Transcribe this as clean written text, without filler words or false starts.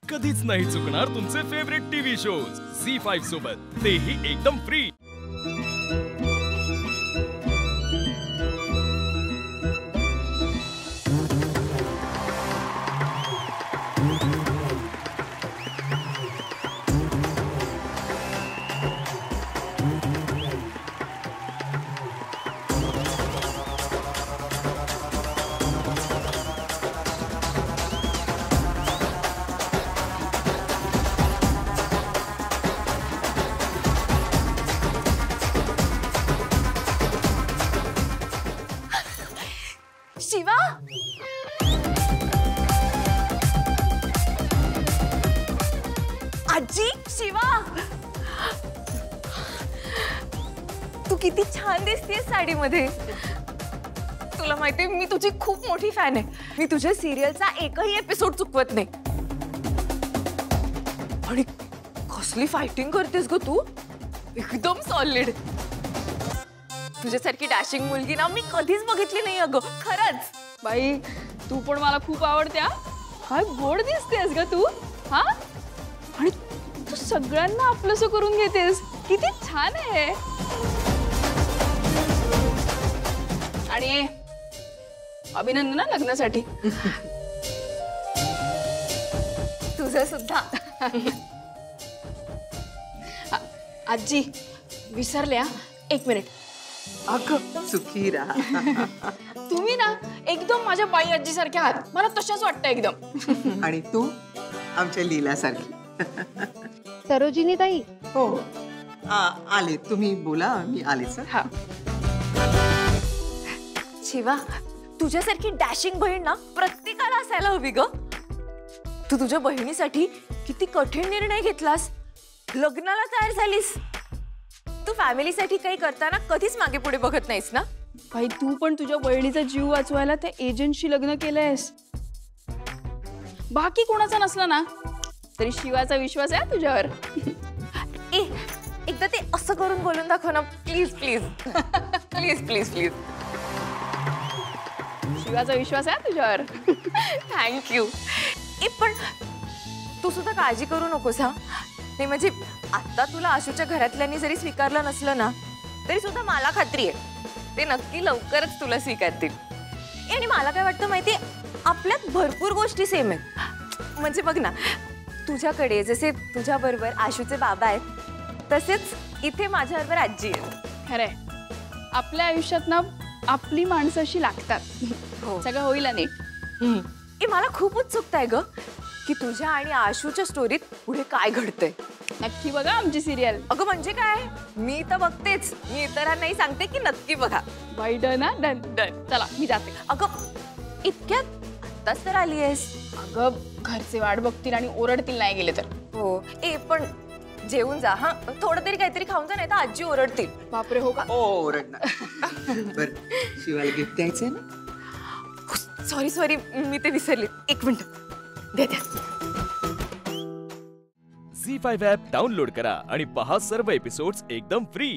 कधीच नाही चुकणार तुमचे फेवरेट टीव्ही शोज झी5 सोबत, तेही एकदम फ्री। शिवा, आजी, शिवा, तू किती छान दिसतेस साडीमध्ये। तुला माहितीये मी तुझी खूप मोठी फॅन आहे। मी तुझ्या सिरियलचा एकही एपिसोड चुकवत नाही। आणि कसली फायटिंग करतेस ग तू, एकदम सॉलिड। तुझ्यासारखी डॅशिंग मुलगी ना मी कधीच बघितली नाही अगं, खरंच। बाई तू पण मला खूप आवडते। काय गोड दिसतेस ग तू। हा, आणि तू सगळ्यांना आपलंसं करून घेतेस, किती छान आहे। आणि अभिनंदन ना लग्नासाठी। तुझं सुद्धा। आजी विसरल्या, एक मिनिट। अगं सुखी राहा। तुम्ही ना एकदम माझ्या बाई आजी सारखे आहात, मला तशाच वाटतं एकदम। आणि तू आमच्या लीला सारखी। सरोजिनी ताई। हो, आले तुम्ही, बोला, मी आले सर। हा, शिवा, तुझ्यासारखी डॅशिंग बहीण ना प्रत्येकाला असायला हवी ग। तू तुझ्या बहिणीसाठी किती कठीण निर्णय घेतलास, लग्नाला तयार झालीस। तू फॅमिलीसाठी काही करताना कधीच मागे पुढे बघत नाहीस ना। बाई तू पण तुझ्या बहिणीचा जीव वाचवायला त्या एजंटशी लग्न केलंयस। बाकी कोणाचा नसला ना तरी शिवाचा विश्वास आहे तुझ्यावर। एकदा ते असं करून बोलून दाखव ना, please please please please please. शिवाचा विश्वास आहे तुझ्यावर। थँक्यू। पण तू सुद्धा काळजी करू नकोस हा। नाही म्हणजे आता तुला आशूच्या घरातल्यांनी जरी स्वीकारलं नसलं ना तरी सुद्धा मला खात्री आहे ते नक्की लवकरच तुला स्वीकारतील। आणि मला काय वाटतं माहिती, आपल्यात भरपूर गोष्टी सेम आहेत। म्हणजे बघ ना, तुझ्याकडे जसे तुझ्या बरोबर आशूचे बाबा आहेत तसेच इथे माझ्या बरोबर आजी आहे। खरंय, आपल्या आयुष्यात ना आपली माणसं अशी लागतात। सगळं होईल नीट। मला खूप उत्सुकता आहे ग की तुझ्या आणि आशूच्या स्टोरीत पुढे काय घडतंय। नक्की बघा आमची सिरियल। अगं म्हणजे काय, मी तर बघतेच, मी इतरांनाही सांगते की नक्की बघा। बाई डन, डन डन। चला मी जाते। अगं इतक्यात आत्ताच तर आली आहेस। अगं घरचे वाट बघतील आणि ओरडतील नाही गेले तर। हो, पण जेवून जा हा, थोडं तरी काहीतरी खाऊन जा, नाही तर आजी ओरडतील। बापरे, हो का? ओरडणार। बरं, शिवाला गिफ्ट द्यायचंय ना। सॉरी सॉरी, मी ते विसरले, एक मिनिट दे द्या। झी5 ॲप डाउनलोड करा आणि पहा सर्व एपिसोड्स एकदम फ्री।